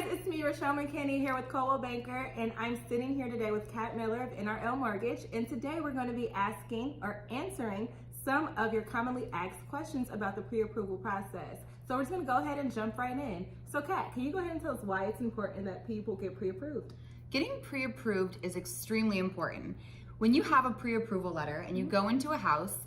it's me, Reschelle McKinney, here with Coldwell Banker, and I'm sitting here today with Kat Miller of NRL Mortgage, and today we're going to be asking or answering some of your commonly asked questions about the pre-approval process. So we're just going to go ahead and jump right in. So Kat, can you go ahead and tell us why it's important that people get pre-approved? Getting pre-approved is extremely important. When you have a pre-approval letter and you go into a house,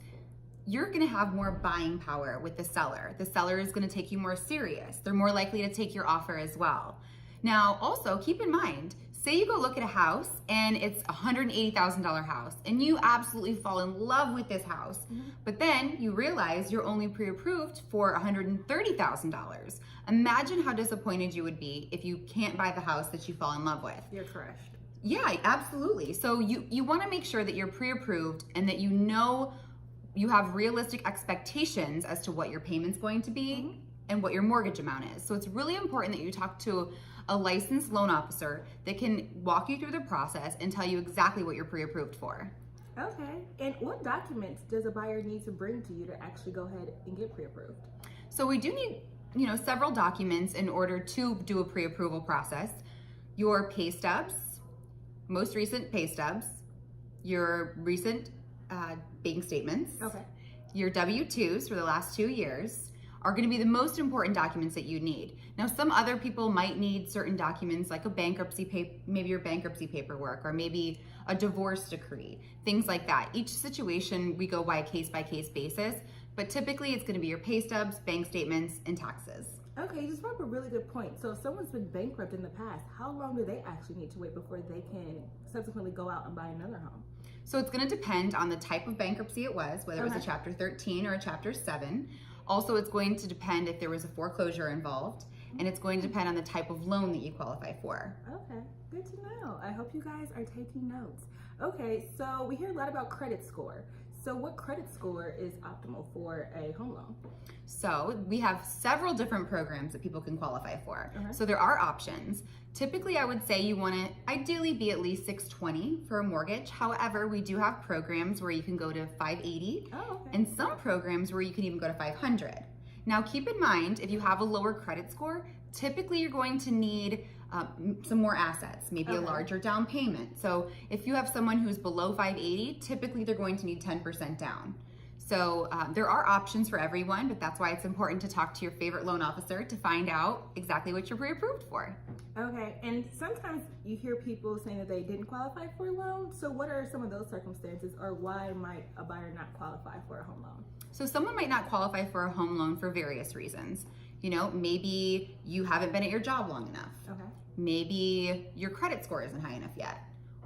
you're going to have more buying power with the seller. The seller is going to take you more serious. They're more likely to take your offer as well. Now, also keep in mind, say you go look at a house and it's a $180,000 house and you absolutely fall in love with this house, but then you realize you're only pre-approved for $130,000. Imagine how disappointed you would be if you can't buy the house that you fall in love with. You're crushed. Yeah, absolutely. So you want to make sure that you're pre-approved and that you know you have realistic expectations as to what your payment's going to be and what your mortgage amount is. So it's really important that you talk to a licensed loan officer that can walk you through the process and tell you exactly what you're pre-approved for. Okay, and what documents does a buyer need to bring to you to actually go ahead and get pre-approved? So we do need, several documents in order to do a pre-approval process. Your pay stubs, most recent pay stubs, your recent bank statements, your W-2s for the last 2 years are going to be the most important documents that you need. Now, some other people might need certain documents like a bankruptcy maybe your bankruptcy paperwork, or maybe a divorce decree, things like that. Each situation we go by a case-by-case basis, but typically it's going to be your pay stubs, bank statements, and taxes. Okay, you just brought up a really good point. So if someone's been bankrupt in the past, how long do they actually need to wait before they can subsequently go out and buy another home? So it's going to depend on the type of bankruptcy it was, whether it was a Chapter 13 or a Chapter 7. Also, it's going to depend if there was a foreclosure involved, and it's going to depend on the type of loan that you qualify for. Okay, good to know. I hope you guys are taking notes. Okay, so we hear a lot about credit score. So what credit score is optimal for a home loan? So we have several different programs that people can qualify for. So there are options. Typically, I would say you want to ideally be at least 620 for a mortgage. However, we do have programs where you can go to 580 and some programs where you can even go to 500. Now, keep in mind, if you have a lower credit score, typically you're going to need some more assets, maybe a larger down payment. So if you have someone who's below 580, typically they're going to need 10% down. So there are options for everyone, but that's why it's important to talk to your favorite loan officer to find out exactly what you're pre-approved for. Okay, and sometimes you hear people saying that they didn't qualify for a loan. So what are some of those circumstances, or why might a buyer not qualify for a home loan? So someone might not qualify for a home loan for various reasons. Maybe you haven't been at your job long enough. Maybe your credit score isn't high enough yet,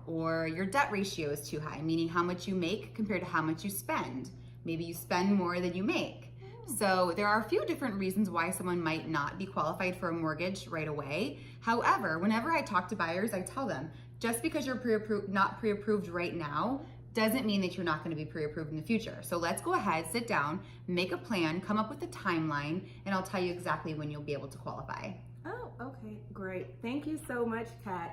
or your debt ratio is too high, meaning how much you make compared to how much you spend. Maybe you spend more than you make. So there are a few different reasons why someone might not be qualified for a mortgage right away. However, whenever I talk to buyers, I tell them, just because you're not pre-approved right now doesn't mean that you're not going to be pre-approved in the future. So let's go ahead, sit down, make a plan, come up with a timeline, and I'll tell you exactly when you'll be able to qualify. Oh, okay, great. Thank you so much, Kat.